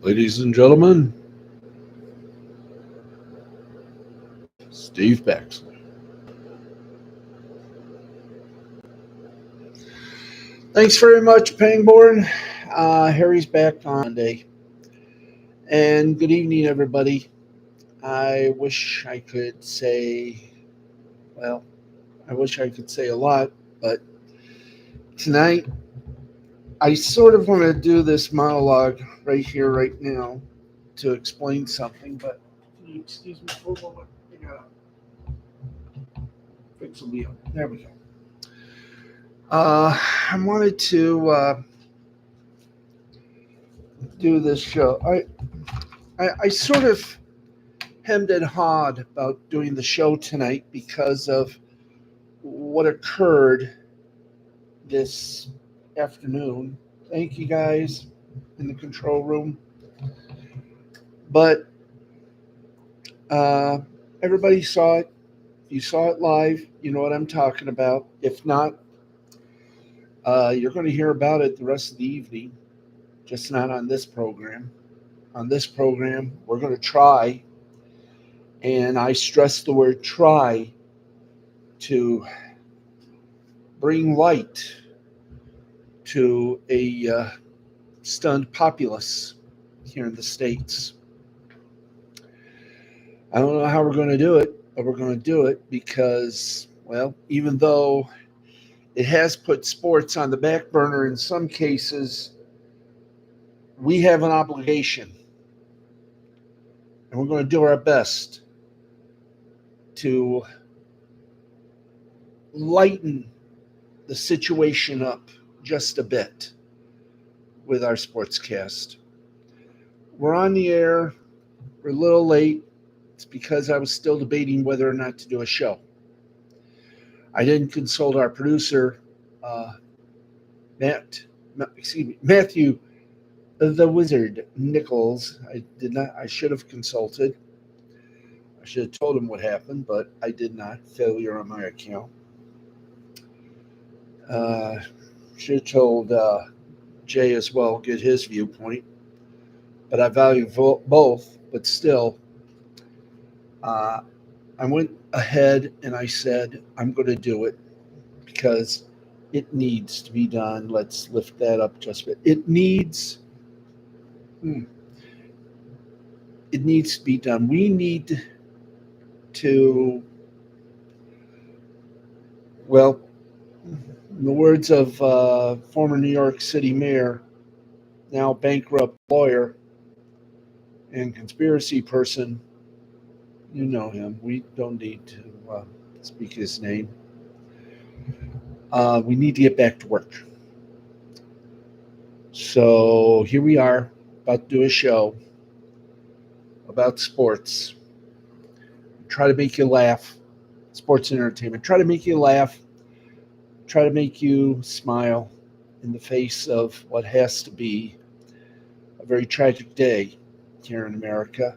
Ladies and gentlemen, Steve Baxley. Thanks very much, Pangborn. Harry's back on Monday. And good evening, everybody. I wish I could say, well, I wish I could say a lot, but tonight I sort of want to do this monologue right here, right now, to explain something. But can you excuse me for a moment? I gotta fix a wheel. There we go. I wanted to do this show. I sort of hemmed and hawed about doing the show tonight because of what occurred this afternoon. Thank you guys in the control room. But uh, everybody saw it. You saw it live. You know what I'm talking about. If not, you're going to hear about it the rest of the evening, just not on this program. On this program, we're going to try, and I stress the word try, to bring light to a stunned populace here in the States. I don't know how we're going to do it, but we're going to do it because, well, even though it has put sports on the back burner in some cases, we have an obligation, and we're going to do our best to lighten the situation up just a bit with our sportscast. We're on the air. We're a little late. It's because I was still debating whether or not to do a show. I didn't consult our producer, uh, Matthew, the Wizard Nichols. I did not. I should have consulted. I should have told him what happened, but I did not. Failure on my account. Uh, should have told Jay as well, get his viewpoint. But I value both. But still, uh, I went ahead and I said, I'm going to do it because it needs to be done. Let's lift that up just a bit. Hmm, it needs to be done. We need to, well, in the words of former New York City mayor, now bankrupt lawyer and conspiracy person, you know him. We don't need to speak his name. We need to get back to work. So here we are, about to do a show about sports. Try to make you laugh. Sports and entertainment. Try to make you laugh. Try to make you smile in the face of what has to be a very tragic day here in America.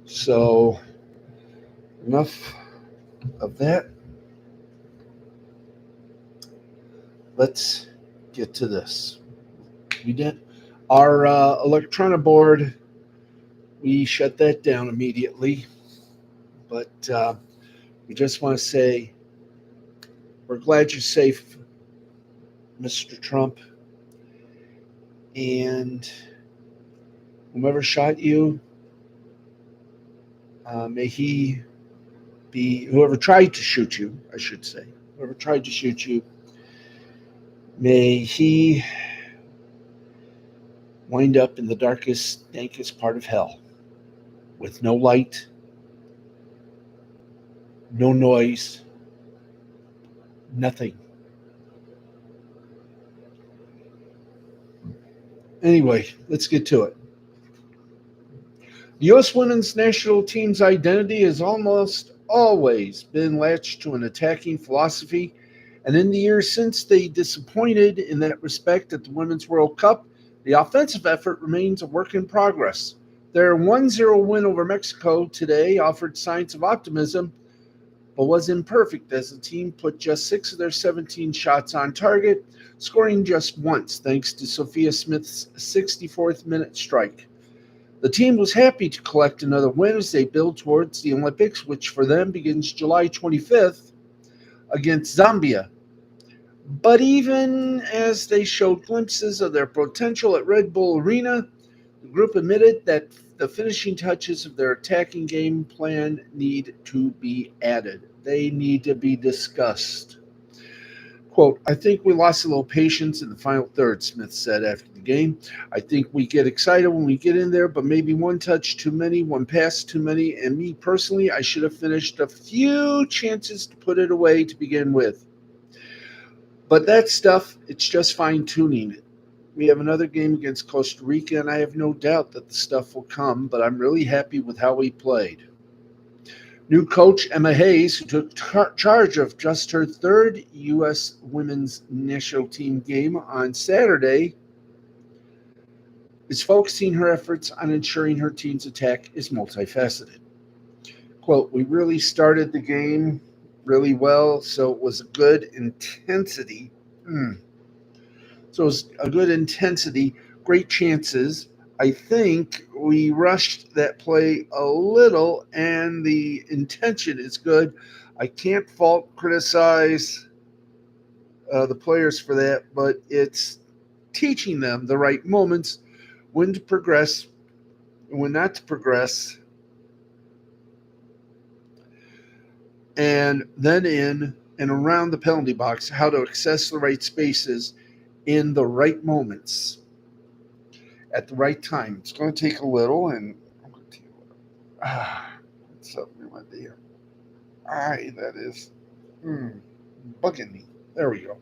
So, enough of that. Let's get to this. We did our electronic board. We shut that down immediately, but we just want to say we're glad you're safe, Mr. Trump, and whomever shot you, may he be, whoever tried to shoot you, I should say, whoever tried to shoot you, may he wind up in the darkest, dankest part of hell with no light, no noise, nothing. Anyway, let's get to it. The U.S. women's national team's identity has almost always been latched to an attacking philosophy, and in the years since they disappointed in that respect at the Women's World Cup, the offensive effort remains a work in progress. Their 1-0 win over Mexico today offered signs of optimism, but was imperfect as the team put just 6 of their 17 shots on target, scoring just once thanks to Sophia Smith's 64th minute strike. The team was happy to collect another win as they build towards the Olympics, which for them begins July 25th against Zambia. But even as they showed glimpses of their potential at Red Bull Arena, the group admitted that the finishing touches of their attacking game plan need to be added. They need to be discussed. Quote, I think we lost a little patience in the final third, Smith said after the game. I think we get excited when we get in there, but maybe one touch too many, one pass too many, and me personally, I should have finished a few chances to put it away to begin with. But that stuff, it's just fine tuning. We have another game against Costa Rica, and I have no doubt that the stuff will come, but I'm really happy with how we played. New coach Emma Hayes, who took charge of just her third U.S. women's national team game on Saturday, is focusing her efforts on ensuring her team's attack is multifaceted. Quote, we really started the game really well, so it was a good intensity. So it was a good intensity, great chances. I think we rushed that play a little, and the intention is good. I can't criticize the players for that, but it's teaching them the right moments, when to progress, and when not to progress, and then in and around the penalty box, how to access the right spaces in the right moments at the right time. It's going to take a little, and I'm going to tell you what's up in my dear. Aye, that is bugging me. There we go.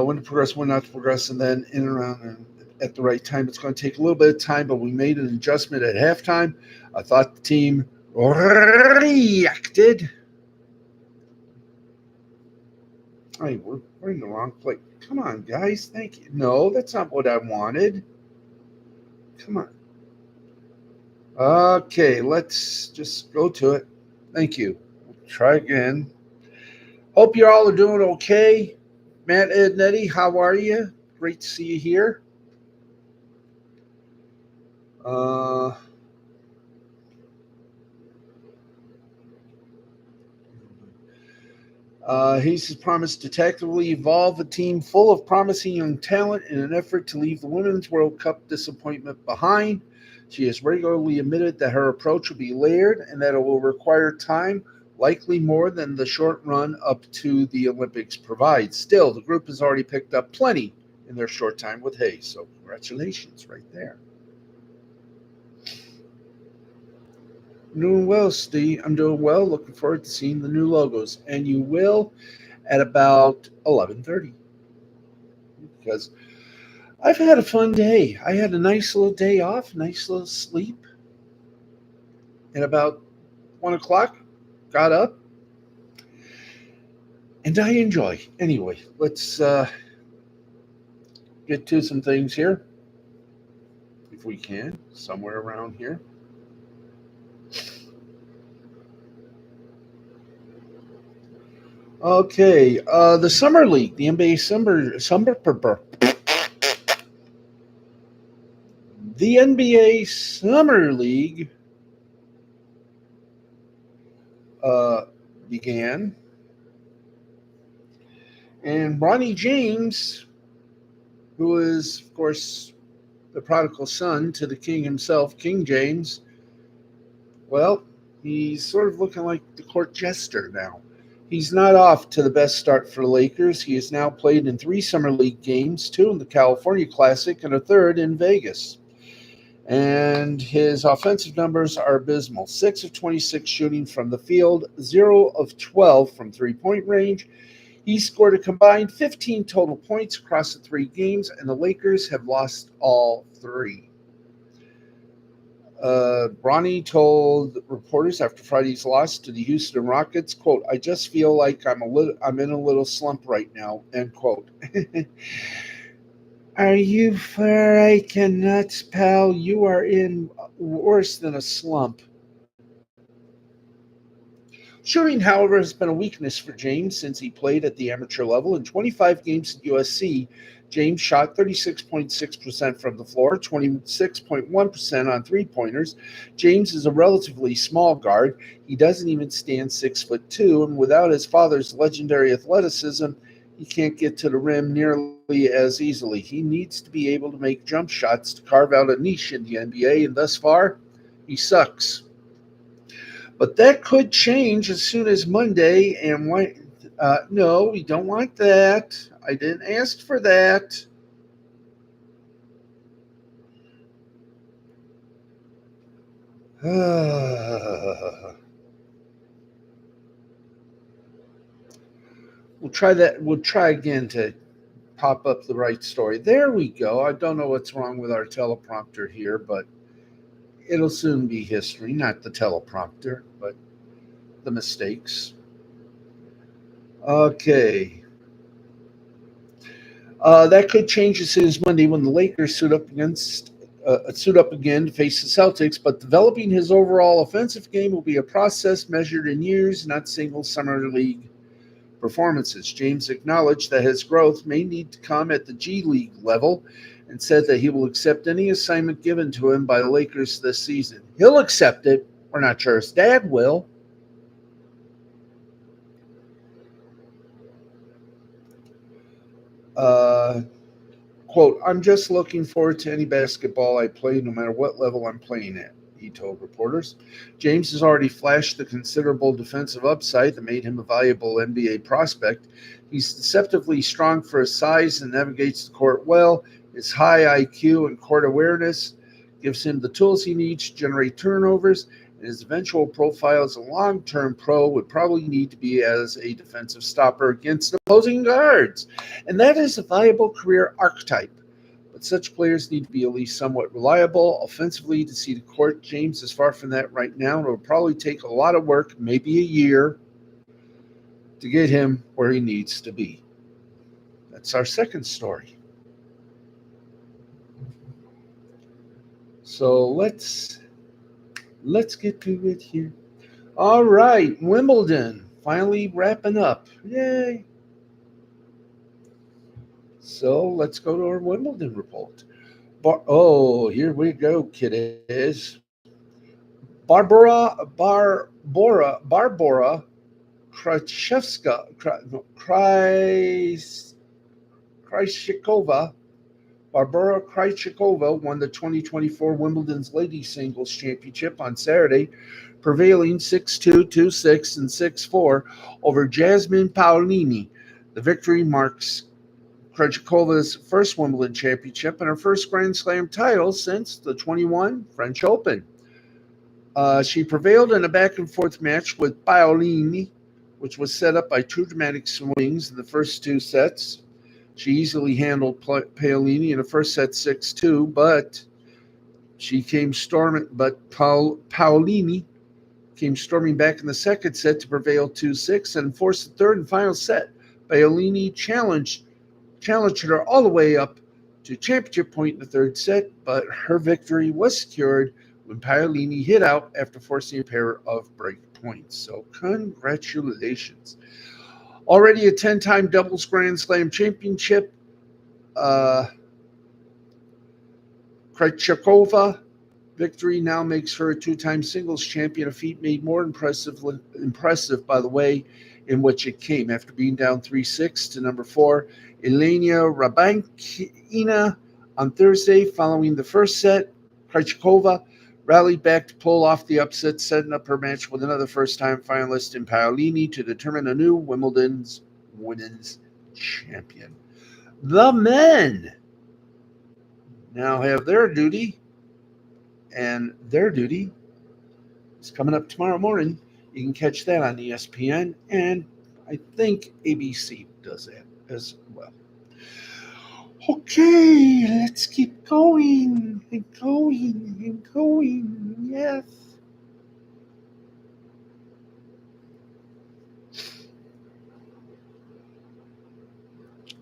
When to progress, when not to progress, and then in and around and at the right time. It's going to take a little bit of time, but we made an adjustment at halftime. I thought the team reacted. Hey, we're in the wrong place. Come on, guys. Thank you. No, that's not what I wanted. Come on. Okay, let's just go to it. Thank you. Try again. Hope you all are doing okay. Matt, Ed, and Eddie, how are you? Great to see you here. Uh, Hayes has promised to tactically evolve a team full of promising young talent in an effort to leave the Women's World Cup disappointment behind. She has regularly admitted that her approach will be layered and that it will require time, likely more than the short run up to the Olympics provides. Still, the group has already picked up plenty in their short time with Hayes, so congratulations right there. I'm doing well, Steve. I'm doing well. Looking forward to seeing the new logos, and you will at about 11:30 because I've had a fun day. I had a nice little day off, nice little sleep, and about 1 o'clock, got up, and I enjoy. Anyway, let's get to some things here, if we can, somewhere around here. Okay, the Summer League, the NBA the NBA Summer League uh, began, and Bronny James, who is, of course, the prodigal son to the king himself, King James, well, he's sort of looking like the court jester now. He's not off to the best start for the Lakers. He has now played in 3 Summer League games, 2 in the California Classic, and a third in Vegas. And his offensive numbers are abysmal. 6 of 26 shooting from the field, 0 of 12 from three-point range. He scored a combined 15 total points across the 3 games, and the Lakers have lost all 3. Bronny told reporters after Friday's loss to the Houston Rockets, quote, I just feel like I'm in a little slump right now, end quote. Are you freaking nuts, pal? You are in worse than a slump. Shooting, however, has been a weakness for James since he played at the amateur level. In 25 games at USC, James shot 36.6% from the floor, 26.1% on three pointers. James is a relatively small guard. He doesn't even stand 6'2", and without his father's legendary athleticism, he can't get to the rim nearly as easily. He needs to be able to make jump shots to carve out a niche in the NBA, and thus far, he sucks. But that could change as soon as Monday. And why? No, we don't want that. I didn't ask for that. We'll try that. We'll try again to pop up the right story. There we go. I don't know what's wrong with our teleprompter here, but it'll soon be history. Not the teleprompter, but the mistakes. Okay. That could change as soon as Monday when the Lakers suit up again to face the Celtics. But developing his overall offensive game will be a process measured in years, not single summer league performances. James acknowledged that his growth may need to come at the G League level and said that he will accept any assignment given to him by the Lakers this season. He'll accept it. We're not sure his dad will. Uh, Quote, I'm just looking forward to any basketball I play, no matter what level I'm playing at, he told reporters. James has already flashed the considerable defensive upside that made him a valuable NBA prospect. He's deceptively strong for his size and navigates the court well. His high IQ and court awareness gives him the tools he needs to generate turnovers, and his eventual profile as a long-term pro would probably need to be as a defensive stopper against opposing guards. And that is a viable career archetype. But such players need to be at least somewhat reliable offensively to see the court. James is far from that right now, and it will probably take a lot of work, maybe a year, to get him where he needs to be. That's our second story. So let's get to it here. All right, Wimbledon finally wrapping up. Yay. So let's go to our Wimbledon report. Here we go, kiddies. Barbara Krzyzewska, Krejcikova, Barbara Krejcikova won the 2024 Wimbledon's Ladies Singles Championship on Saturday, prevailing 6-2, 2-6, and 6-4 over Jasmine Paolini. The victory marks Krejcikova's first Wimbledon championship and her first Grand Slam title since the 21 French Open. She prevailed in a back-and-forth match with Paolini, which was set up by two dramatic swings in the first two sets. She easily handled Paolini in the first set 6-2, but Paolini came storming back in the second set to prevail 2-6 and force the third and final set. Paolini challenged her all the way up to championship point in the third set, but her victory was secured when Paolini hit out after forcing a pair of break points. So congratulations. Already a 10-time doubles Grand Slam championship, Krejcikova victory now makes her a two-time singles champion, a feat made more impressive, by the way, in which it came after being down 3-6 to number 4, Elena Rybakina on Thursday. Following the first set, Krejcikova rallied back to pull off the upset, setting up her match with another first-time finalist in Paolini to determine a new Wimbledon's women's champion. The men now have their duty, and their duty is coming up tomorrow morning. You can catch that on ESPN, and I think ABC does that as well. Okay, let's keep going and going and going. Yes.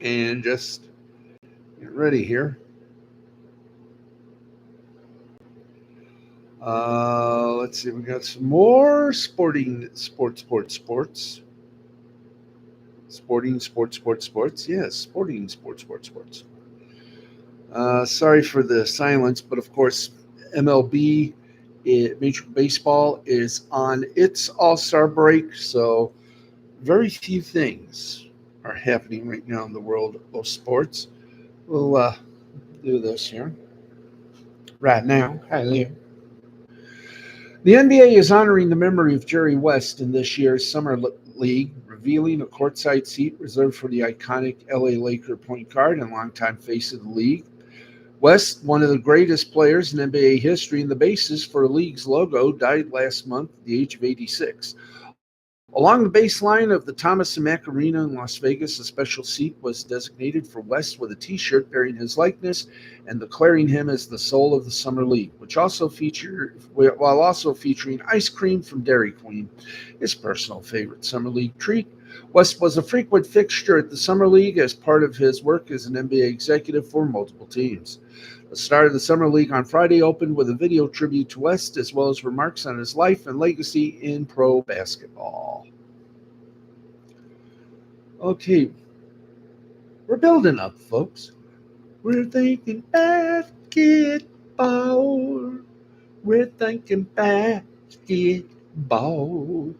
And just get ready here. Let's see. We got some more sports. Sports. Yes, sports. Sorry for the silence, but of course, MLB, Major League Baseball, is on its All-Star break, so very few things are happening right now in the world of sports. We'll do this here right now. Hi, Leo. The NBA is honoring the memory of Jerry West in this year's Summer League, revealing a courtside seat reserved for the iconic LA Laker point guard and longtime face of the league. West, one of the greatest players in NBA history and the basis for the league's logo, died last month at the age of 86. Along the baseline of the Thomas and Mack Arena in Las Vegas, a special seat was designated for West with a T-shirt bearing his likeness and declaring him as the soul of the Summer League, while also featuring ice cream from Dairy Queen, his personal favorite Summer League treat. West was a frequent fixture at the Summer League as part of his work as an NBA executive for multiple teams. The start of the Summer League on Friday opened with a video tribute to West, as well as remarks on his life and legacy in pro basketball. Okay, we're building up, folks. We're thinking basketball. We're thinking basketball.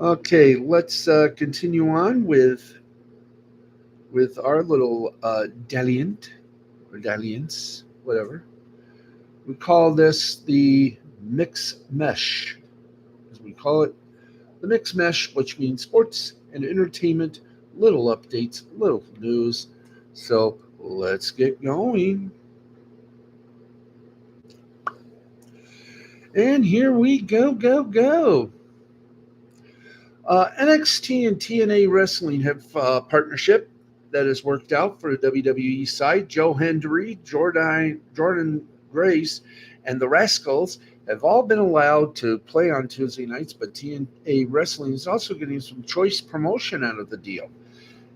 Okay, let's continue on with our little dalliance, whatever. We call this the mix mesh, as we call it, the mix mesh, which means sports and entertainment, little updates, little news. So let's get going. And here we go. NXT and TNA Wrestling have a partnership that has worked out for the WWE side. Joe Hendry, Jordan Grace, and the Rascals have all been allowed to play on Tuesday nights, but TNA Wrestling is also getting some choice promotion out of the deal.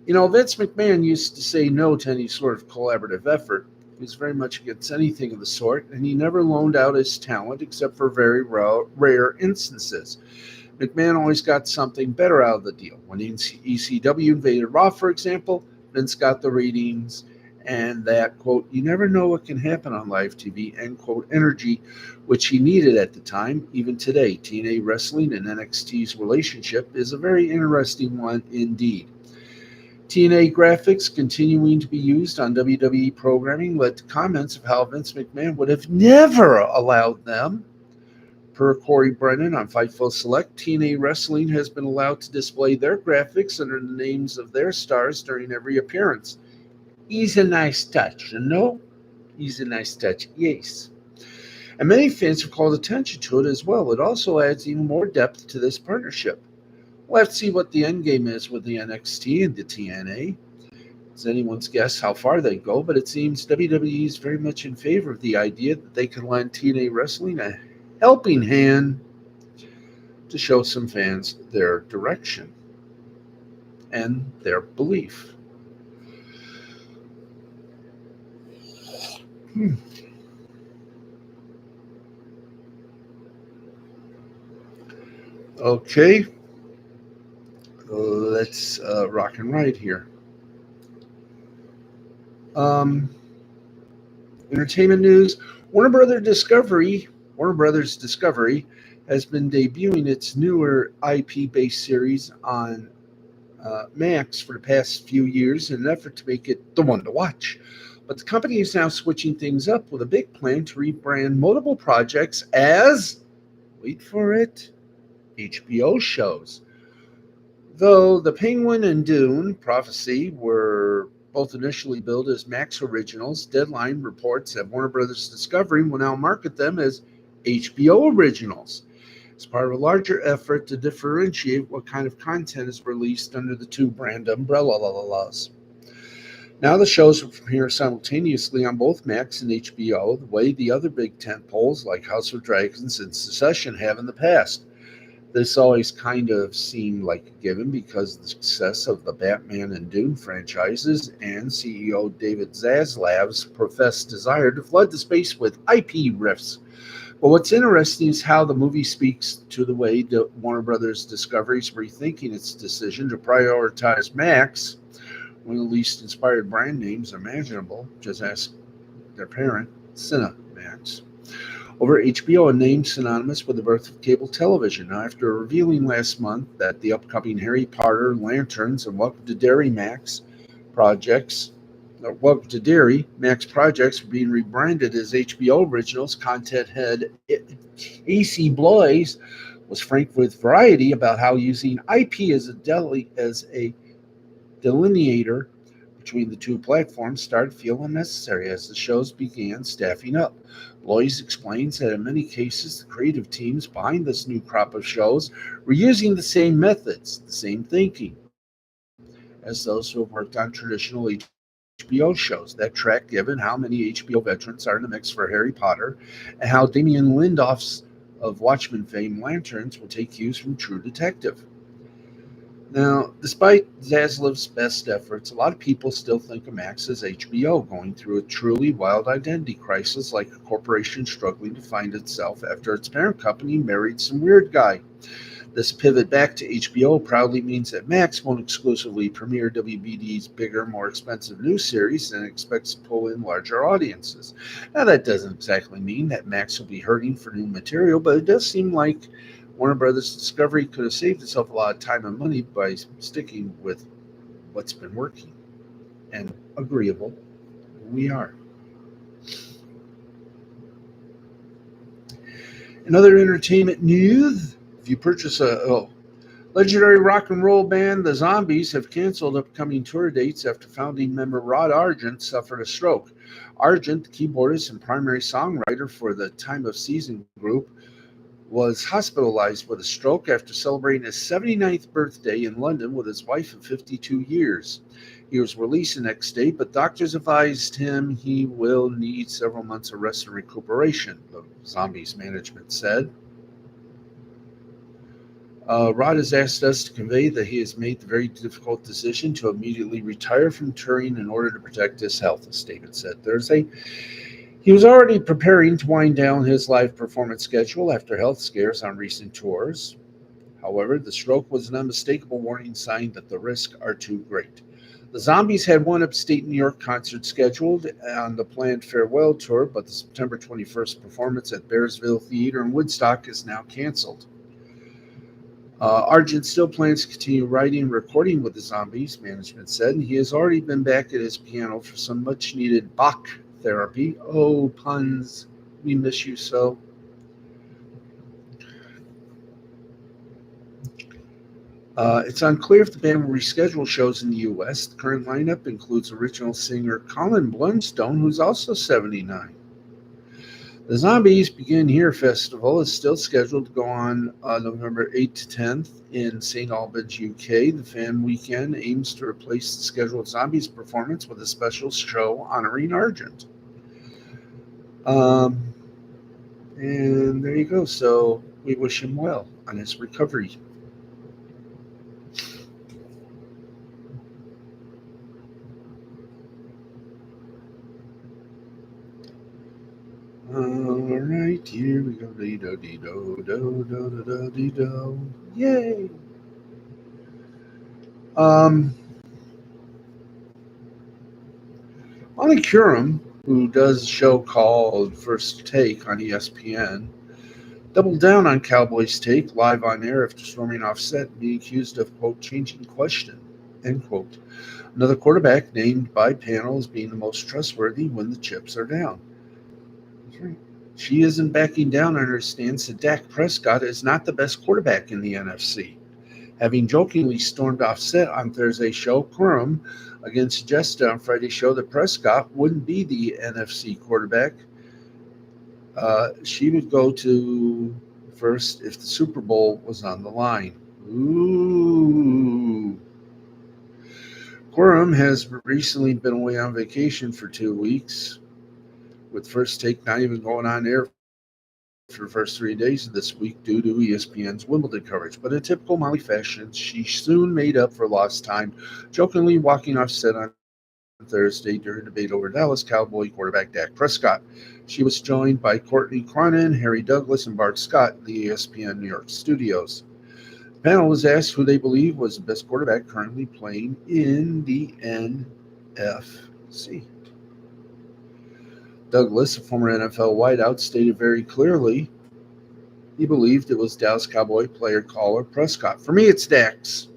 You know, Vince McMahon used to say no to any sort of collaborative effort. He was very much against anything of the sort, and he never loaned out his talent except for very rare instances. McMahon always got something better out of the deal. When ECW invaded Raw, for example, Vince got the ratings and that, quote, you never know what can happen on live TV, end quote, energy, which he needed at the time. Even today, TNA Wrestling and NXT's relationship is a very interesting one indeed. TNA graphics continuing to be used on WWE programming led to comments of how Vince McMahon would have never allowed them. Per Corey Brennan on Fightful Select, TNA Wrestling has been allowed to display their graphics under the names of their stars during every appearance. He's a nice touch, no? He's a nice touch, yes. And many fans have called attention to it as well. It also adds even more depth to this partnership. We'll have to see what the end game is with the NXT and the TNA. It's anyone's guess how far they go, but it seems WWE is very much in favor of the idea that they can lend TNA Wrestling a helping hand to show some fans their direction and their belief. Okay, let's rock and ride here. Entertainment news: Warner Brothers Discovery has been debuting its newer IP-based series on Max for the past few years in an effort to make it the one to watch. But the company is now switching things up with a big plan to rebrand multiple projects as, wait for it, HBO shows. Though The Penguin and Dune Prophecy were both initially billed as Max originals, Deadline reports that Warner Brothers Discovery will now market them as HBO originals, as part of a larger effort to differentiate what kind of content is released under the two brand umbrellas. Now the shows will premiere simultaneously on both Max and HBO, the way the other big tentpoles like House of Dragons and Succession have in the past. This always kind of seemed like a given because of the success of the Batman and Dune franchises and CEO David Zaslav's professed desire to flood the space with IP riffs. But what's interesting is how the movie speaks to the way Warner Brothers Discovery is rethinking its decision to prioritize Max, one of the least inspired brand names imaginable. Just ask their parent, Cinemax, over HBO, a name synonymous with the birth of cable television. Now, after revealing last month that the upcoming Harry Potter, Lanterns, and projects, Welcome to Dairy Max projects were being rebranded as HBO originals, content head AC Bloys was frank with Variety about how using IP as a delineator between the two platforms started feeling necessary as the shows began staffing up. Blois explains that in many cases, the creative teams behind this new crop of shows were using the same methods, the same thinking, as those who have worked on traditional HBO shows. That track given how many HBO veterans are in the mix for Harry Potter and how Damien Lindelof's of Watchmen fame Lanterns will take cues from True Detective. Now, despite Zaslav's best efforts, a lot of people still think of Max as HBO, going through a truly wild identity crisis like a corporation struggling to find itself after its parent company married some weird guy. This pivot back to HBO proudly means that Max won't exclusively premiere WBD's bigger, more expensive new series and expects to pull in larger audiences. Now, that doesn't exactly mean that Max will be hurting for new material, but it does seem like Warner Brothers Discovery could have saved itself a lot of time and money by sticking with what's been working. And agreeable, we are. In other entertainment news, if you purchase a legendary rock and roll band, the Zombies, have canceled upcoming tour dates after founding member Rod Argent suffered a stroke. Argent, the keyboardist and primary songwriter for the Time of Season group, was hospitalized with a stroke after celebrating his 79th birthday in London with his wife of 52 years. He was released the next day, but doctors advised him he will need several months of rest and recuperation, the Zombies management said. Rod has asked us to convey that he has made the very difficult decision to immediately retire from touring in order to protect his health, the statement said Thursday. He was already preparing to wind down his live performance schedule after health scares on recent tours. However, the stroke was an unmistakable warning sign that the risks are too great. The Zombies had one upstate New York concert scheduled on the planned farewell tour, but the September 21st performance at Bearsville Theater in Woodstock is now canceled. Argent still plans to continue writing and recording with the Zombies, management said, and he has already been back at his piano for some much needed Bach therapy. Oh, puns. We miss you so. It's unclear if the band will reschedule shows in the U.S. The current lineup includes original singer Colin Blunstone, who's also 79. The Zombies Begin Here festival is still scheduled to go on November 8th to 10th in St. Albans, UK. The fan weekend aims to replace the scheduled Zombies performance with a special show honoring Argent. Um, and there you go. So we wish him well on his recovery. All right, here we go. Dee do dee do do do do dee do. Yay! Um, Molly Curum, who does a show called First Take on ESPN, doubled down on Cowboys Take live on air after storming off set and being accused of, quote, changing question, end quote. Another quarterback named by panel as being the most trustworthy when the chips are down. That's right. She isn't backing down on her stance that Dak Prescott is not the best quarterback in the NFC. Having jokingly stormed off set on Thursday's show, Curum again suggested on Friday's show that Prescott wouldn't be the NFC quarterback. She would go to first if the Super Bowl was on the line. Ooh. Curum has recently been away on vacation for 2 weeks, with First Take not even going on air for the first 3 days of this week due to ESPN's Wimbledon coverage, but in typical Molly fashion, she soon made up for lost time, jokingly walking off set on Thursday during debate over Dallas Cowboy quarterback Dak Prescott. She was joined by Courtney Cronin, Harry Douglas, and Bart Scott in the ESPN New York studios. The panel was asked who they believe was the best quarterback currently playing in the NFC. Douglas, a former NFL wideout, stated very clearly he believed it was Dallas Cowboy player caller Prescott. For me, it's Dax.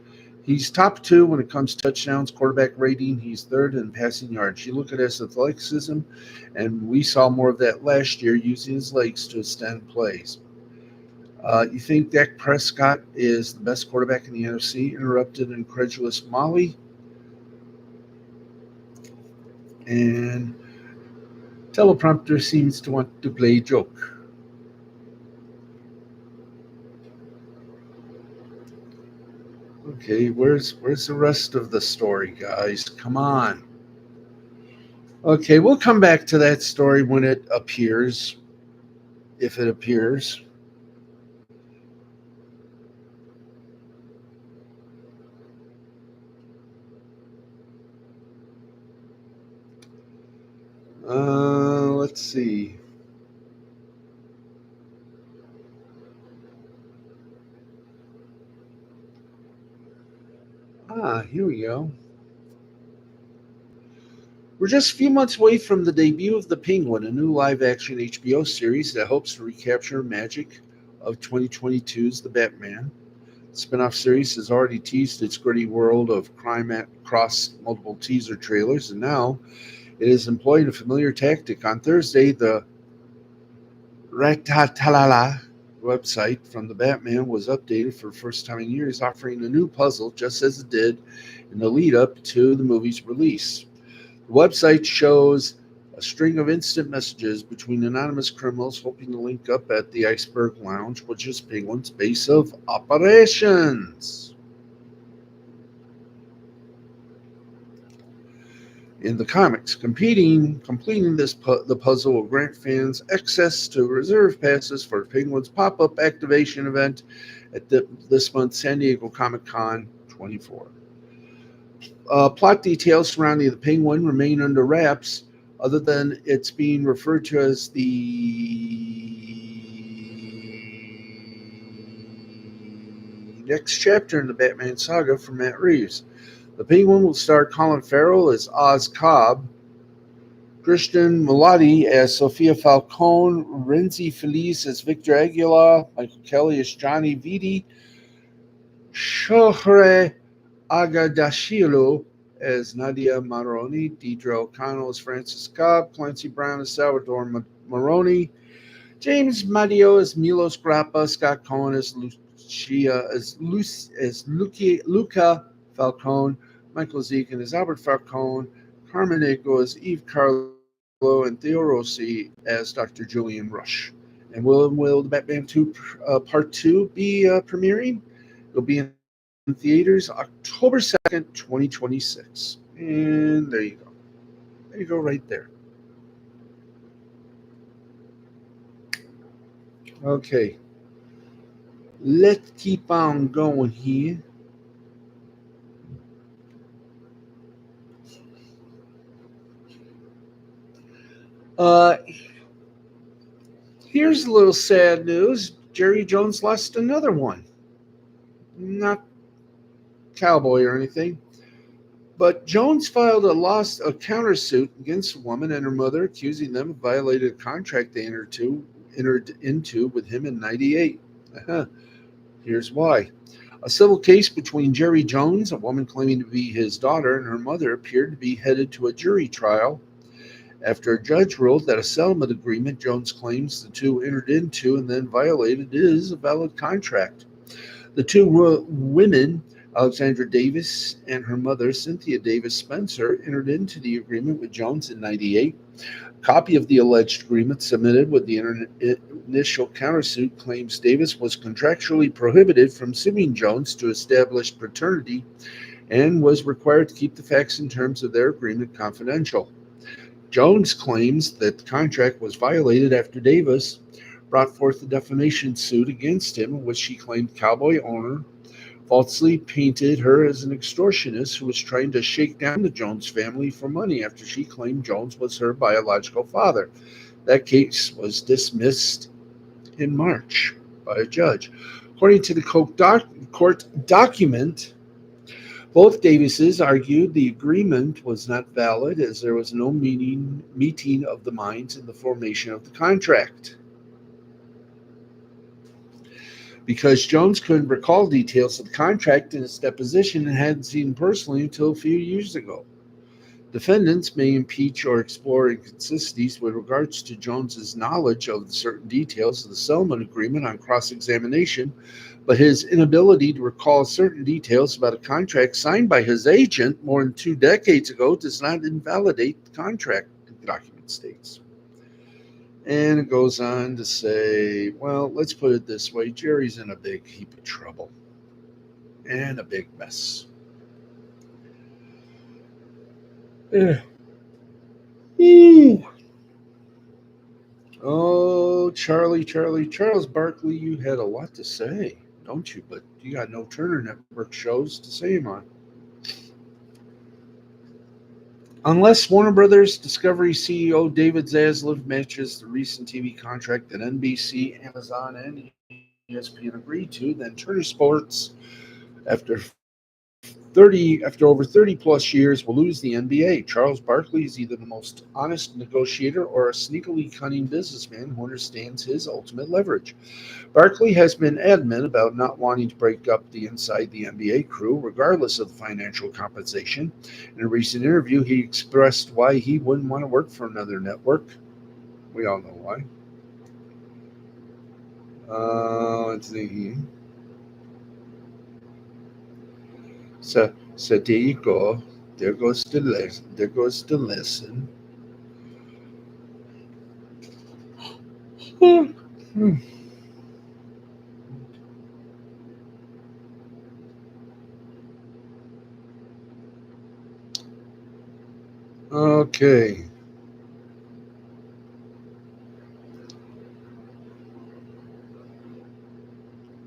He's top two when it comes to touchdowns, quarterback rating. He's third in passing yards. You look at his athleticism, and we saw more of that last year using his legs to extend plays. You think Dak Prescott is the best quarterback in the NFC? Interrupted incredulous Molly. And teleprompter seems to want to play a joke. Okay, where's the rest of the story, guys? Come on. Okay, we'll come back to that story when it appears, if it appears. Let's see. Here we go. We're just a few months away from the debut of The Penguin, a new live-action HBO series that hopes to recapture magic of 2022's The Batman. The spin-off series has already teased its gritty world of crime across multiple teaser trailers, and now it is employing a familiar tactic. On Thursday, the Ratatalala website from the Batman was updated for the first time in years, offering a new puzzle just as it did in the lead up to the movie's release. The website shows a string of instant messages between anonymous criminals hoping to link up at the Iceberg Lounge, which is Penguin's base of operations. In the comics, completing the puzzle will grant fans access to reserve passes for Penguin's pop-up activation event at this month's San Diego Comic-Con 24. Plot details surrounding the Penguin remain under wraps, other than it's being referred to as the next chapter in the Batman saga from Matt Reeves. The Penguin will star Colin Farrell as Oz Cobb, Christian Mulati as Sophia Falcone, Renzi Feliz as Victor Aguilar, Michael Kelly as Johnny Vitti, Shohreh Agardashvili as Nadia Maroni, Deidre O'Connell as Francis Cobb, Clancy Brown as Salvador Maroni, James Madio as Milos Grappa, Scott Cohen as Luca Falcone, Michael Zegan as Albert Falcone, Carmen Eco as Eve Carlo, and Theo Rossi as Dr. Julian Rush. And will the Batman 2 Part 2 be premiering? It'll be in theaters October 2nd, 2026. And there you go. There you go right there. Okay. Let's keep on going here. Uh, Here's a little sad news. Jerry Jones lost another one. Not cowboy or anything, but Jones filed a countersuit against a woman and her mother, accusing them of violating a contract they entered into with him in '98. Here's why. A civil case between Jerry Jones, a woman claiming to be his daughter, and her mother appeared to be headed to a jury trial after a judge ruled that a settlement agreement Jones claims the two entered into and then violated is a valid contract. The two women, Alexandra Davis and her mother, Cynthia Davis Spencer, entered into the agreement with Jones in '98. A copy of the alleged agreement submitted with the initial countersuit claims Davis was contractually prohibited from suing Jones to establish paternity and was required to keep the facts and terms of their agreement confidential. Jones claims that the contract was violated after Davis brought forth a defamation suit against him in which she claimed Cowboy owner falsely painted her as an extortionist who was trying to shake down the Jones family for money after she claimed Jones was her biological father. That case was dismissed in March by a judge. According to the court document, both Davises argued the agreement was not valid as there was no meeting of the minds in the formation of the contract. Because Jones couldn't recall details of the contract in his deposition and hadn't seen him personally until a few years ago. Defendants may impeach or explore inconsistencies with regards to Jones's knowledge of certain details of the settlement agreement on cross-examination, but his inability to recall certain details about a contract signed by his agent more than 2 decades ago does not invalidate the contract, the document states. And it goes on to say, well, let's put it this way. Jerry's in a big heap of trouble and a big mess. Yeah. Ooh. Oh, Charles Barkley, you had a lot to say, don't you? But you got no Turner Network shows to say him on. Unless Warner Brothers Discovery CEO David Zaslav matches the recent TV contract that NBC, Amazon, and ESPN agreed to, then Turner Sports, after after over 30 plus years, will lose the NBA. Charles Barkley is either the most honest negotiator or a sneakily cunning businessman who understands his ultimate leverage. Barkley has been adamant about not wanting to break up the inside the NBA crew, regardless of the financial compensation. In a recent interview, he expressed why he wouldn't want to work for another network. We all know why. Let's see. So there you go. There goes the lesson. There goes the lesson. Okay.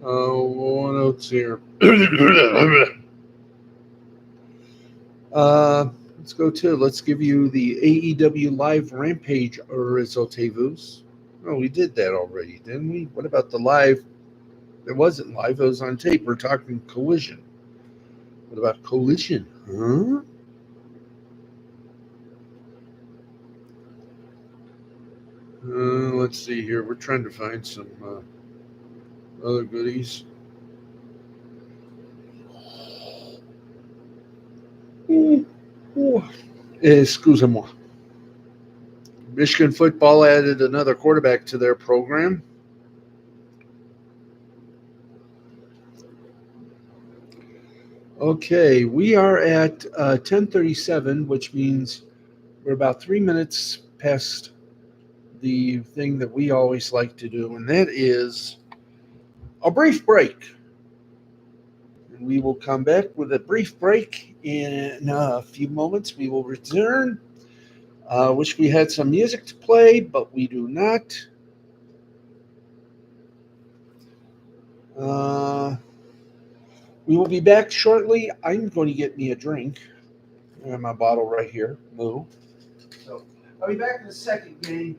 What else here? Let's go to. Let's give you the AEW Live Rampage resultados. Oh, we did that already, didn't we? What about the live? It wasn't live. It was on tape. We're talking Collision. What about Collision? Huh? Let's see here. We're trying to find some other goodies. Excusez-moi. Michigan football added another quarterback to their program. Okay, we are at 10:37, which means we're about 3 minutes past the thing that we always like to do, and that is a brief break. And we will come back with a brief break in a few moments. We will return. Wish we had some music to play, but we do not. We will be back shortly. I'm going to get me a drink. I have my bottle right here. Moo. So I'll be back in a second, gang.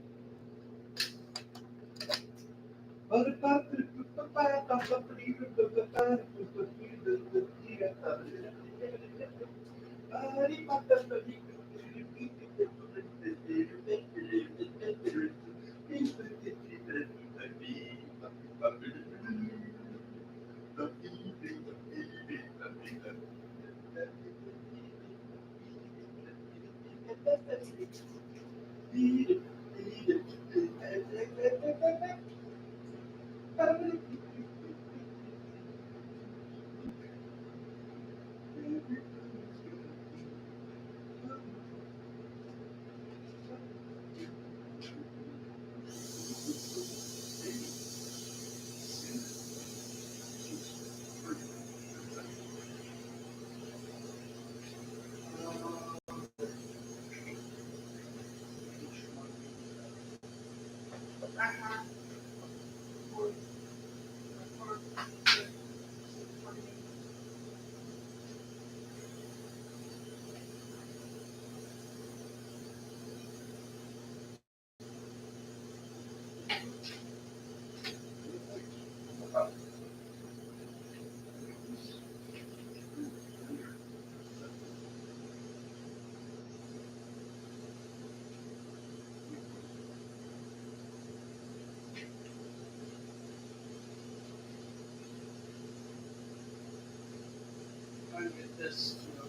trying to get this to a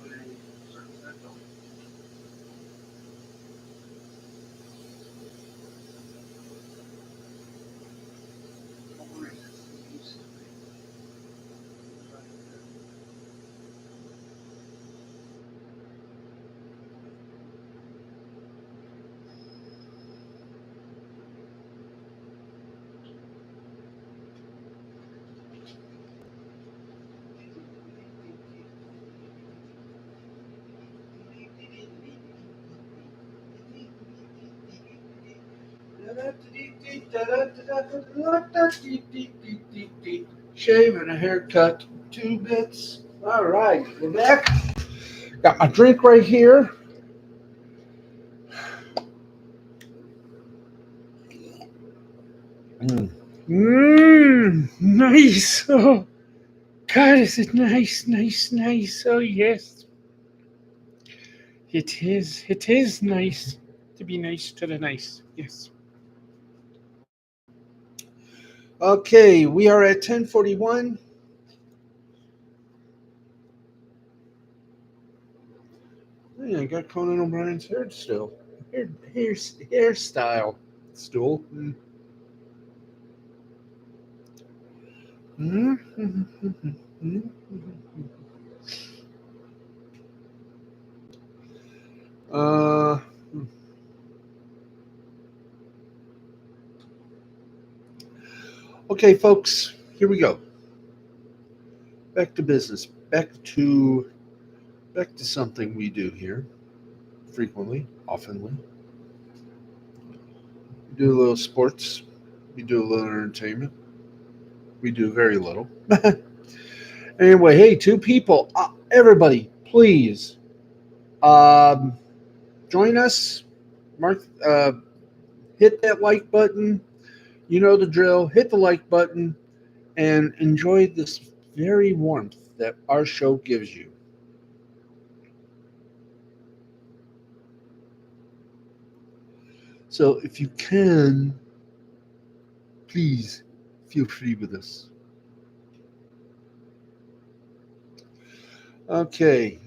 certain settle. Shave and a haircut, 2 bits. All right, we're back. Got my drink right here. Nice. Oh, God, is it nice, nice, nice. Oh, yes. It is. It is nice to be nice to the nice. Yes. Okay, we are at 10:41. Yeah, I got Conan O'Brien's hair still. Hairstyle still. Uh, okay, folks, here we go. Back to business. Back to something we do here frequently, oftenly. We do a little sports. We do a little entertainment. We do very little. Anyway, hey, two people. Everybody, please um, join us. Mark, hit that like button. You know the drill. Hit the like button and enjoy this very warmth that our show gives you. So if you can, please feel free with us. Okay.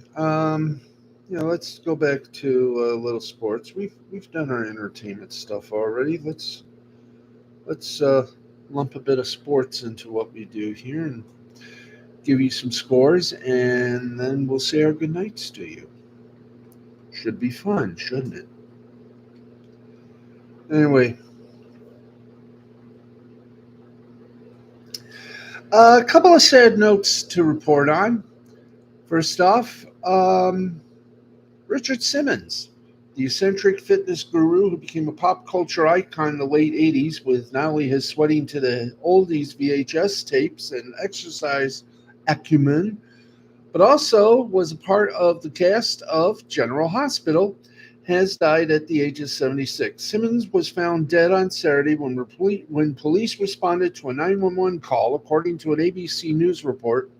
Let's go back to a little sports. We've done our entertainment stuff already. Let's lump a bit of sports into what we do here and give you some scores, and then we'll say our good nights to you. Should be fun, shouldn't it? Anyway, a couple of sad notes to report on. First off, Richard Simmons, the eccentric fitness guru who became a pop culture icon in the late 80s with not only his sweating to the oldies VHS tapes and exercise acumen, but also was a part of the cast of General Hospital, has died at the age of 76. Simmons was found dead on Saturday when police responded to a 911 call, according to an ABC News report,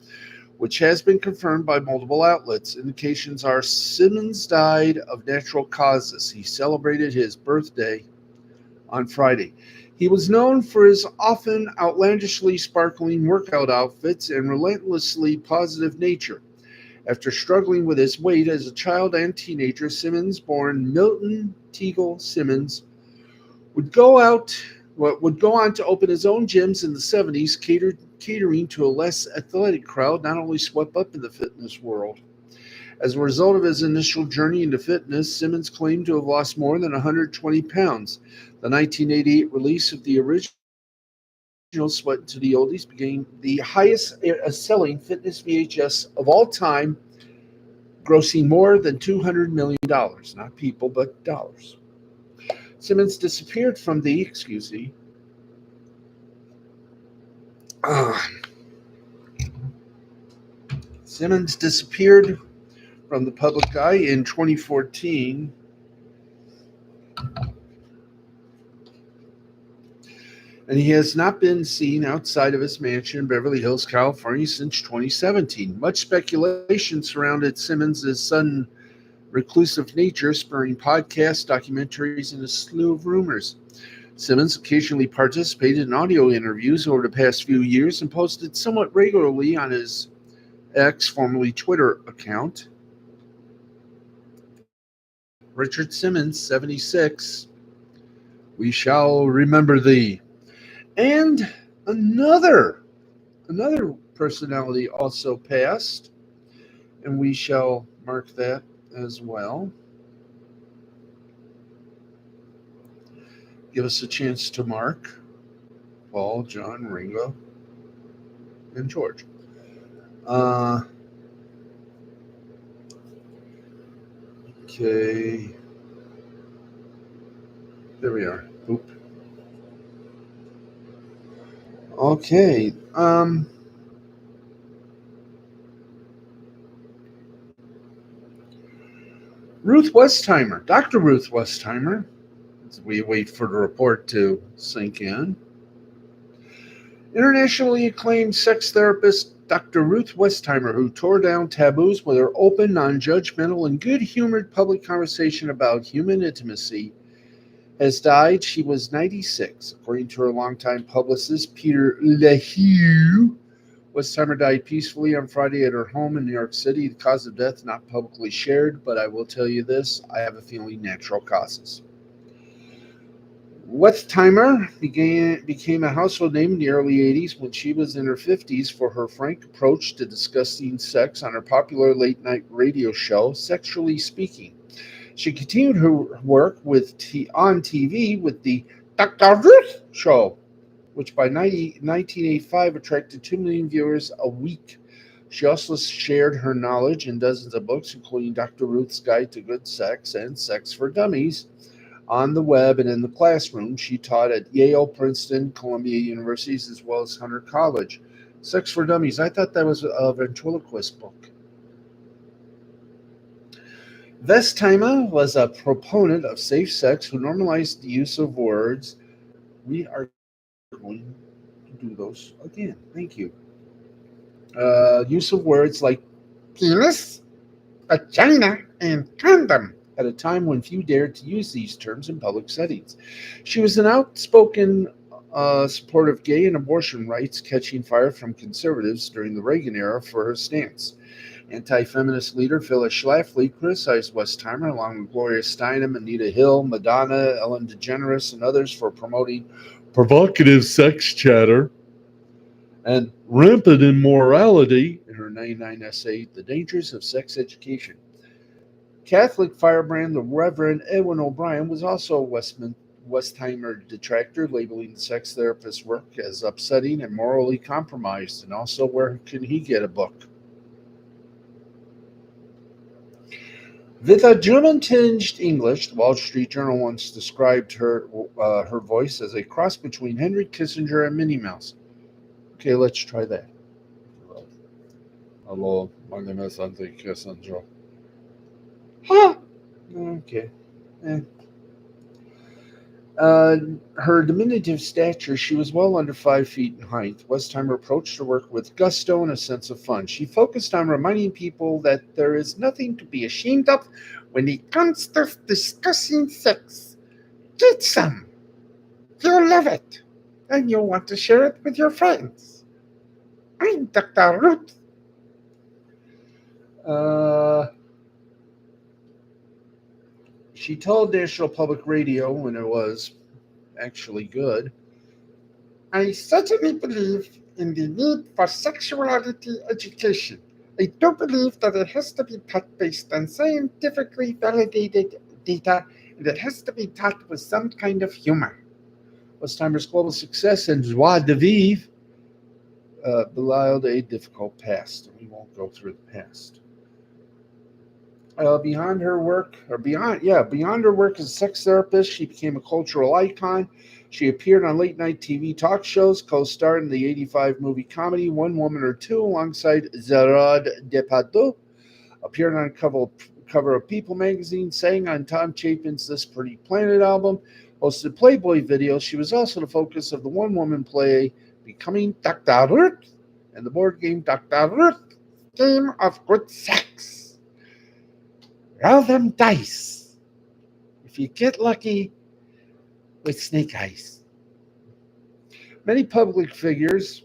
which has been confirmed by multiple outlets. Indications are Simmons died of natural causes. He celebrated his birthday on Friday. He was known for his often outlandishly sparkling workout outfits and relentlessly positive nature. After struggling with his weight as a child and teenager, Simmons, born Milton Teagle Simmons, would go on to open his own gyms in the 70s, catering to a less athletic crowd, not only swept up in the fitness world. As a result of his initial journey into fitness, Simmons claimed to have lost more than 120 pounds. The 1988 release of the original Sweat to the Oldies became the highest selling fitness VHS of all time, grossing more than $200 million. Not people, but dollars. Simmons disappeared from the, excuse me, Simmons disappeared from the public eye in 2014. And he has not been seen outside of his mansion in Beverly Hills, California since 2017. Much speculation surrounded Simmons' sudden reclusive nature, spurring podcasts, documentaries, and a slew of rumors. Simmons occasionally participated in audio interviews over the past few years and posted somewhat regularly on his X, formerly Twitter account. Richard Simmons, 76. We shall remember thee. And another personality also passed, and we shall mark that as well. Give us a chance to mark Paul, John, Ringo, and George. Okay. There we are. Oop. Okay. Ruth Westheimer, Dr. Ruth Westheimer. As we wait for the report to sink in. Internationally acclaimed sex therapist Dr. Ruth Westheimer, who tore down taboos with her open, non-judgmental, and good-humored public conversation about human intimacy, has died. She was 96. According to her longtime publicist, Peter LeHue, Westheimer died peacefully on Friday at her home in New York City. The cause of death not publicly shared, but I will tell you this, I have a feeling natural causes. Westheimer became a household name in the early 80s when she was in her 50s for her frank approach to discussing sex on her popular late-night radio show, Sexually Speaking. She continued her work on TV with the Dr. Ruth Show, which by 1985 attracted 2 million viewers a week. She also shared her knowledge in dozens of books, including Dr. Ruth's Guide to Good Sex and Sex for Dummies. On the web and in the classroom, she taught at Yale, Princeton, Columbia Universities, as well as Hunter College. Sex for Dummies, I thought that was a ventriloquist book. Westheimer was a proponent of safe sex who normalized the use of words. We are going to do those again. Thank you. Use of words like penis, vagina, and condom at a time when few dared to use these terms in public settings. She was an outspoken supporter of gay and abortion rights, catching fire from conservatives during the Reagan era for her stance. Anti-feminist leader Phyllis Schlafly criticized Westheimer, along with Gloria Steinem, Anita Hill, Madonna, Ellen DeGeneres, and others for promoting provocative sex chatter and rampant immorality in her 99 essay, The Dangers of Sex Education. Catholic firebrand the Reverend Edwin O'Brien was also a Westheimer detractor, labeling the sex therapist's work as upsetting and morally compromised. And also, where can he get a book? With a German-tinged English, the Wall Street Journal once described her voice as a cross between Henry Kissinger and Minnie Mouse. Okay, let's try that. Hello, my name is Henry Kissinger. Huh? Okay. Her diminutive stature, she was well under 5 feet in height. Westheimer approached her work with gusto and a sense of fun. She focused on reminding people that there is nothing to be ashamed of when it comes to discussing sex. Get some. You'll love it. And you'll want to share it with your friends. I'm Dr. Ruth. She told National Public Radio, when it was actually good, I certainly believe in the need for sexuality education. I do believe that it has to be taught based on scientifically validated data, and it has to be taught with some kind of humor. Westheimer's global success and joie de vivre belied a difficult past, and we won't go through the past. Beyond her work as a sex therapist, she became a cultural icon. She appeared on late-night TV talk shows, co-starred in the 1985 movie comedy One Woman or Two alongside Gerard Depardieu, appeared on a cover of People magazine, sang on Tom Chapin's This Pretty Planet album, hosted Playboy videos. She was also the focus of the one-woman play Becoming Dr. Ruth and the board game Dr. Ruth, Game of Good Sex. Roll them dice. If you get lucky with snake eyes. Many public figures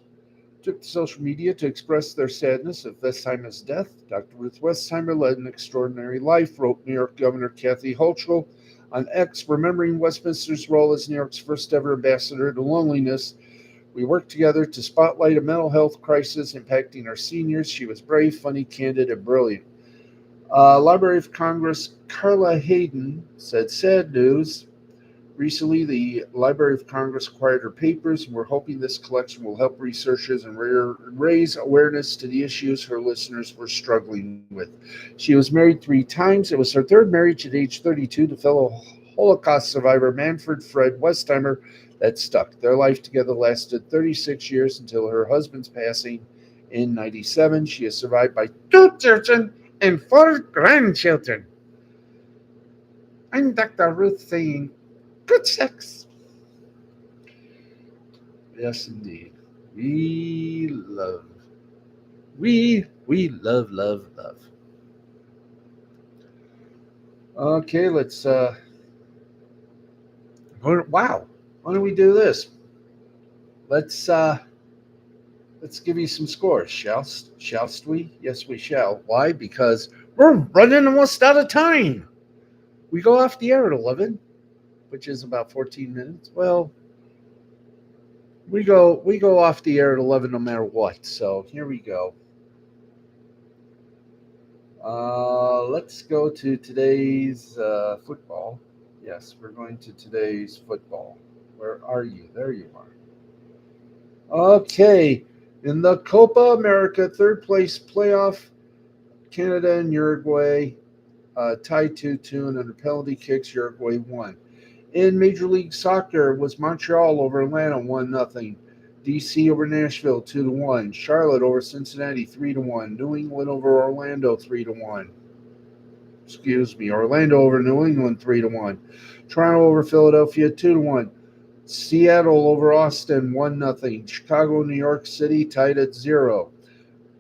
took to social media to express their sadness at Westheimer's death. Dr. Ruth Westheimer led an extraordinary life, wrote New York Governor Kathy Hochul on X, remembering Westminster's role as New York's first ever ambassador to loneliness. We worked together to spotlight a mental health crisis impacting our seniors. She was brave, funny, candid, and brilliant. Library of Congress Carla Hayden said, sad news. Recently, the Library of Congress acquired her papers, and we're hoping this collection will help researchers and raise awareness to the issues her listeners were struggling with. She was married 3 times. It was her third marriage at age 32 to fellow Holocaust survivor Manfred Fred Westheimer that stuck. Their life together lasted 36 years until her husband's passing in 97. She is survived by 2 children and 4 grandchildren. I'm Dr. Ruth saying, good sex. Yes, indeed. We love. We love, love, love. Okay, wow. Why don't we do this? Let's let's give you some scores, shall we? Yes, we shall. Why? Because we're running almost out of time. We go off the air at 11, which is about 14 minutes. Well, we go off the air at 11 no matter what. So here we go. Let's go to today's football. Yes, we're going to today's football. Where are you? There you are. Okay. In the Copa America, third place playoff, Canada and Uruguay tied 2-2, and under penalty kicks, Uruguay won. In Major League Soccer, was Montreal over Atlanta 1-0. DC over Nashville 2-1. Charlotte over Cincinnati 3-1. New England over Orlando 3-1. Orlando over New England 3-1. Toronto over Philadelphia 2-1. Seattle over Austin 1-0. Chicago, New York City tied at 0.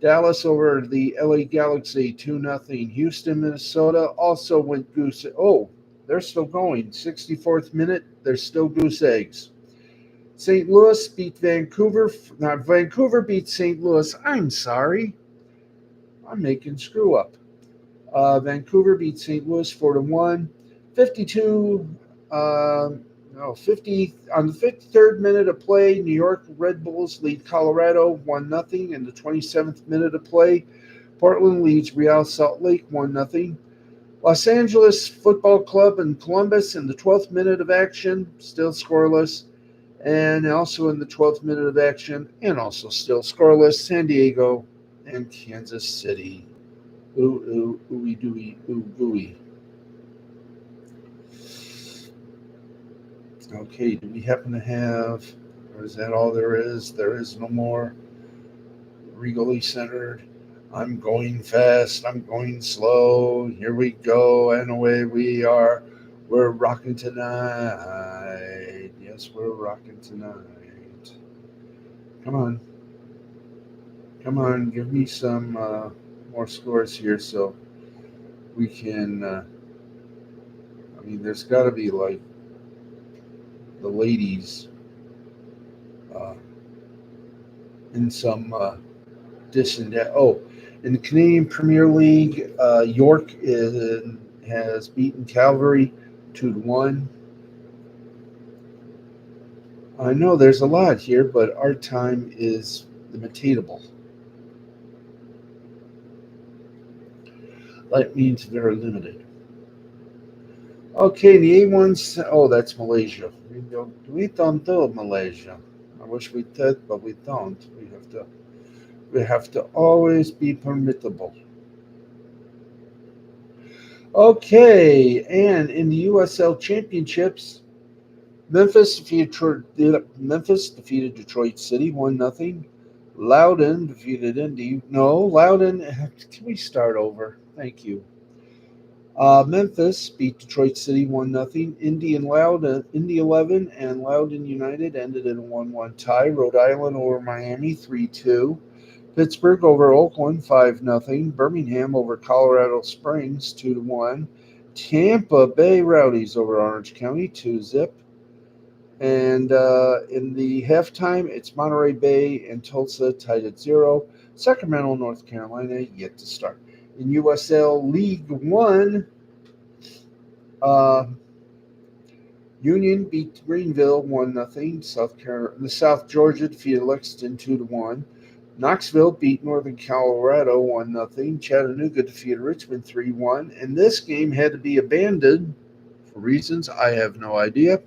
Dallas over the LA Galaxy 2-0. Houston, Minnesota also went goose. Oh, they're still going. 64th minute, they're still goose eggs. St. Louis beat Vancouver. Not Vancouver beat St. Louis. I'm sorry. I'm making screw up. Vancouver beat St. Louis 4-1. 52. 50 on the 53rd minute of play. New York Red Bulls lead Colorado 1-0. In the 27th minute of play, Portland leads Real Salt Lake 1-0. Los Angeles Football Club and Columbus in the 12th minute of action, still scoreless. And also in the 12th minute of action, and also still scoreless, San Diego and Kansas City. Ooh, ooey, dooey, ooh, gooey. Okay, do we happen to have, or is that all there is? There is no more. Regally centered. I'm going fast, I'm going slow. Here we go, and away we are. We're rocking tonight. Yes, we're rocking tonight. Come on. Come on, give me some more scores here so we can. There's got to be like the ladies in some this and that. Oh, in the Canadian Premier League, York has beaten Calgary 2-1. I know there's a lot here, but our time is limitatable. That means very limited. Okay, the A1's. Oh, that's Malaysia. We don't do Malaysia. I wish we did, but we don't. We have to always be permittable. Okay, and in the USL Championships, Memphis defeated Detroit City 1-0. Loudoun defeated Indy. No, Loudoun. Can we start over? Thank you. Memphis beat Detroit City 1-0. Indy 11 and Loudoun United ended in a 1-1 tie. Rhode Island over Miami 3-2. Pittsburgh over Oakland 5-0. Birmingham over Colorado Springs 2-1. Tampa Bay Rowdies over Orange County 2-0. And in the halftime, it's Monterey Bay and Tulsa tied at 0. Sacramento, North Carolina, yet to start. In USL League One, uh, Union beat Greenville 1-0. South Georgia defeated Lexington 2-1. Knoxville beat Northern Colorado 1-0. Chattanooga defeated Richmond 3-1. And this game had to be abandoned for reasons I have no idea.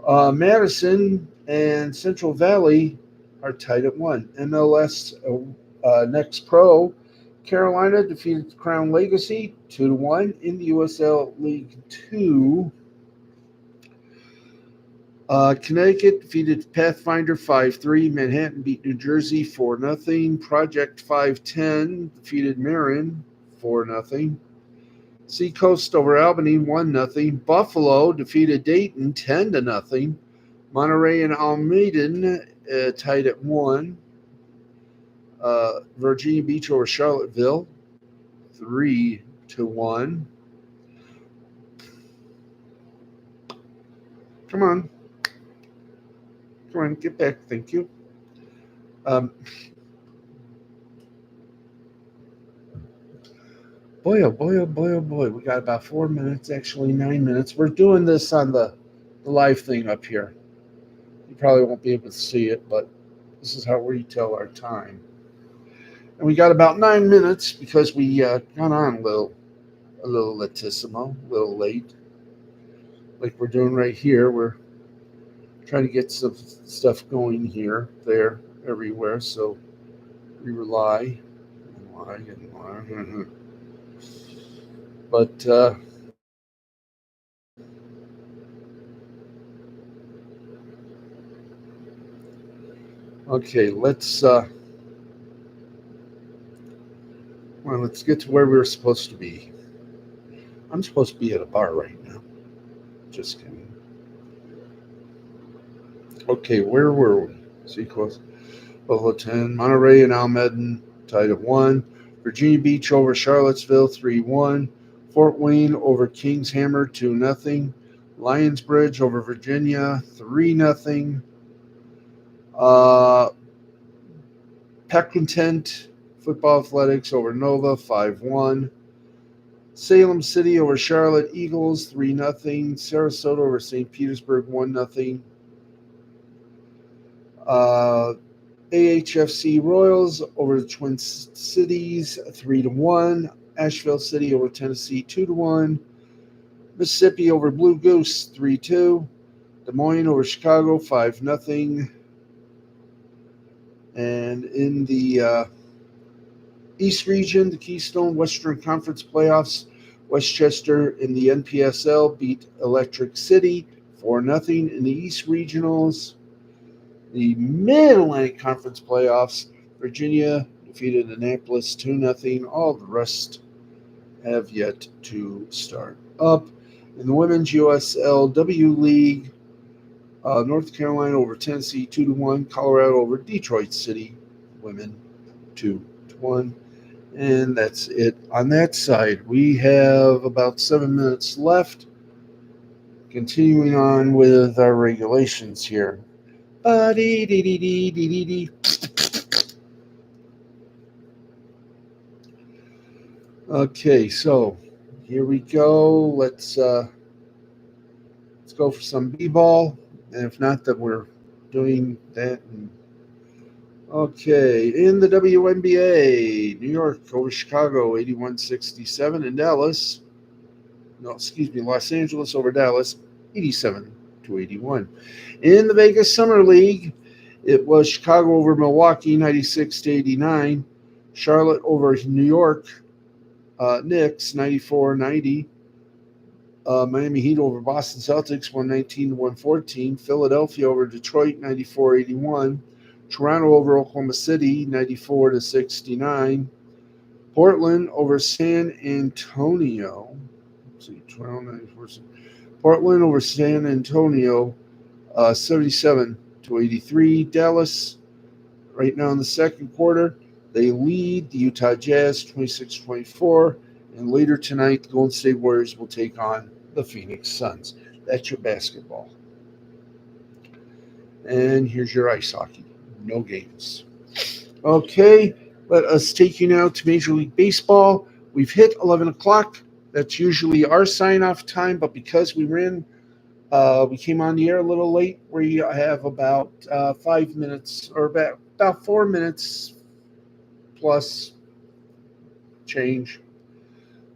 Madison and Central Valley are tied at 1. MLS Next Pro, Carolina defeated Crown Legacy 2-1. In the USL League 2, Connecticut defeated Pathfinder 5-3. Manhattan beat New Jersey 4-0. Project 510 defeated Marin 4-0. Seacoast over Albany 1-0. Buffalo defeated Dayton 10-0. Monterey and Almaden tied at 1. Virginia Beach over Charlottesville 3-1. Come on, get back. Thank you. Boy, oh boy, oh boy, oh boy. We got about 4 minutes, actually 9 minutes. We're doing this on the live thing up here. You probably won't be able to see it, but this is how we tell our time. And we got about 9 minutes because we got on a little latissimo, a little late. Like we're doing right here. We're trying to get some stuff going here, there, everywhere. So we rely. But okay, let's get to where we were supposed to be. I'm supposed to be at a bar right now. Just kidding. Okay, where were we? Seacoast, Buffalo 10, Monterey and Almaden tied at 1. Virginia Beach over Charlottesville 3-1. Fort Wayne over Kings Hammer 2-0. Lions Bridge over Virginia 3-0. Pecklentent Football Athletics over Nova 5-1. Salem City over Charlotte Eagles 3-0. Sarasota over St. Petersburg 1-0. AHFC Royals over the Twin Cities 3-1. Asheville City over Tennessee 2-1. Mississippi over Blue Goose 3-2. Des Moines over Chicago 5-0. And in the East Region, the Keystone Western Conference Playoffs, Westchester in the NPSL beat Electric City 4-0. In the East Regionals, the Mid-Atlantic Conference Playoffs, Virginia defeated Annapolis 2-0. All the rest have yet to start up. In the Women's USLW League, North Carolina over Tennessee 2-1. Colorado over Detroit City Women 2-1. And that's it on that side. We have about 7 minutes left. Continuing on with our regulations here. Okay, so here we go. Let's go for some b-ball, and if not, then we're doing that. Okay, in the WNBA, New York over Chicago, 81-67, and Los Angeles over Dallas, 87-81. In the Vegas Summer League, it was Chicago over Milwaukee, 96-89. Charlotte over New York Knicks, 94-90. Miami Heat over Boston Celtics, 119-114. Philadelphia over Detroit, 94-81. Toronto over Oklahoma City, 94-69. Portland over San Antonio. Portland over San Antonio, 77-83. Dallas, right now in the second quarter, they lead the Utah Jazz 26-24. And later tonight, the Golden State Warriors will take on the Phoenix Suns. That's your basketball. And here's your ice hockey. No games. Okay, let us take you now to Major League Baseball. We've hit 11 o'clock. That's usually our sign off time, but because we came on the air a little late. We have about 5 minutes or about 4 minutes plus change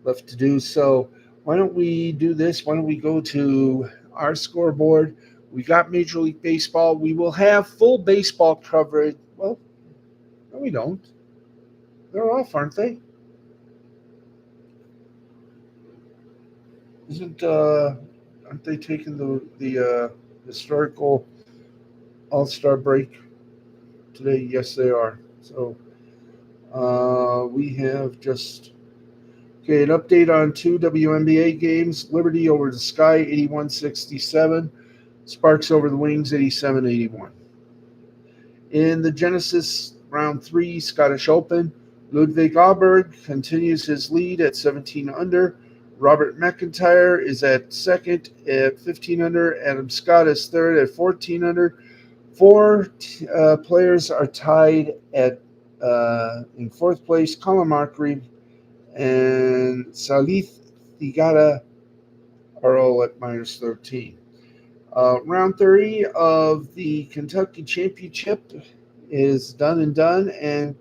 left to do. So why don't we do this? Why don't we go to our scoreboard? We got Major League Baseball. We will have full baseball coverage. Well, no, we don't. They're off, aren't they? Isn't aren't they taking the historical All Star break today? Yes, they are. So we have just okay an update on two WNBA games. Liberty over the Sky, 81-67. Sparks over the Wings, 87-81. In the Genesis Round 3 Scottish Open, Ludwig Aberg continues his lead at 17 under. Robert McIntyre is at second at 15 under. Adam Scott is third at 14 under. Four players are tied at in fourth place. Colin Markreed and Salith Thigata are all at minus 13. Round 30 of the Kentucky Championship is done and done, and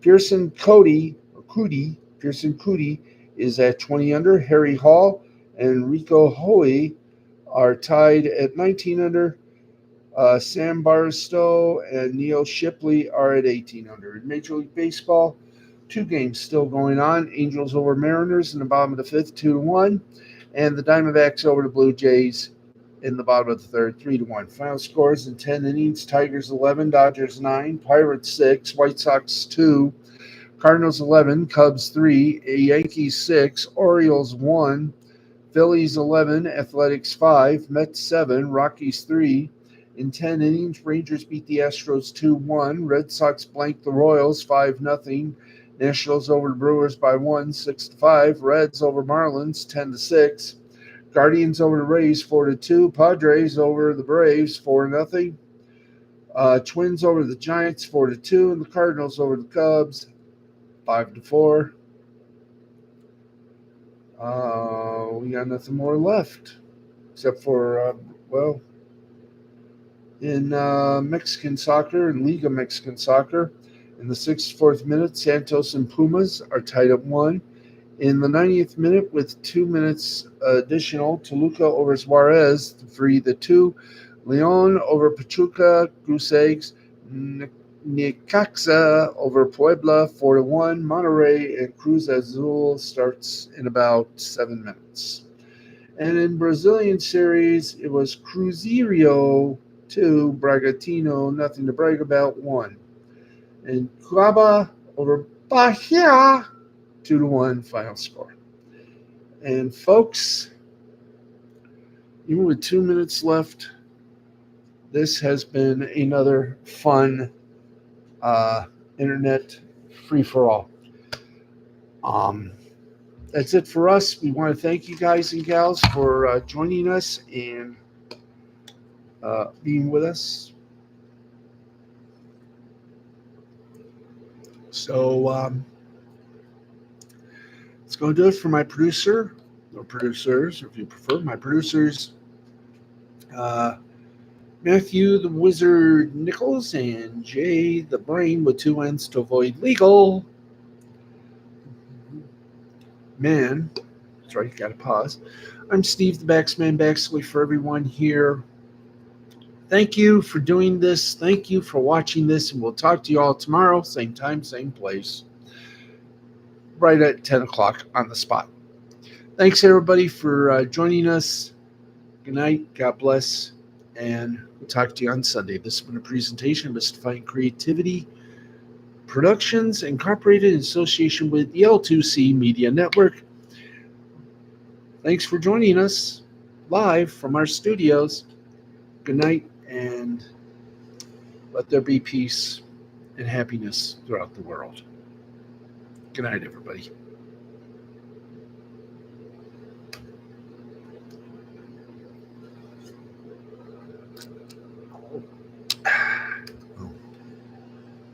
Pearson Cootie is at 20 under. Harry Hall and Rico Hoey are tied at 19 under. Sam Barstow and Neil Shipley are at 18 under. In Major League Baseball, two games still going on. Angels over Mariners in the bottom of the fifth, 2-1. And the Diamondbacks over the Blue Jays in the bottom of the third, 3-1. Final scores in 10 innings: Tigers 11, Dodgers 9, Pirates 6, White Sox 2, Cardinals 11, Cubs 3, Yankees 6, Orioles 1, Phillies 11, Athletics 5, Mets 7, Rockies 3. In 10 innings, Rangers beat the Astros 2-1. Red Sox blanked the Royals 5-0. Nationals over the Brewers by 1, 6-5. Reds over Marlins 10-6. Guardians over the Rays 4-2. Padres over the Braves 4-0. Twins over the Giants 4-2, and the Cardinals over the Cubs 5-4. We got nothing more left except for in Mexican soccer and Liga Mexican soccer. In the 64th minute, Santos and Pumas are tied at 1. In the 90th minute, with 2 minutes additional, Toluca over Juarez 3-2. Leon over Pachuca, Goose Eggs. Necaxa over Puebla 4-1. Monterrey and Cruz Azul starts in about 7 minutes. And in Brazilian series, it was Cruzeiro 2, Bragantino, nothing to brag about, 1. And Cuiabá over Bahia, 2-1 final score. And folks, even with 2 minutes left, this has been another fun internet free-for-all. That's it for us. We want to thank you guys and gals for joining us and being with us. So let's go do it for my producer, or producers, if you prefer. My producers, Matthew the Wizard Nichols and Jay the Brain with 2 N's to avoid legal. Man, that's right, got to pause. I'm Steve the Baxman Baxley for everyone here. Thank you for doing this. Thank you for watching this, and we'll talk to you all tomorrow, same time, same place, right at 10 o'clock on the spot. Thanks, everybody, for joining us. Good night. God bless. And we'll talk to you on Sunday. This has been a presentation of Mystifying Creativity Productions, Incorporated in association with the L2C Media Network. Thanks for joining us live from our studios. Good night, and let there be peace and happiness throughout the world. Good night, everybody.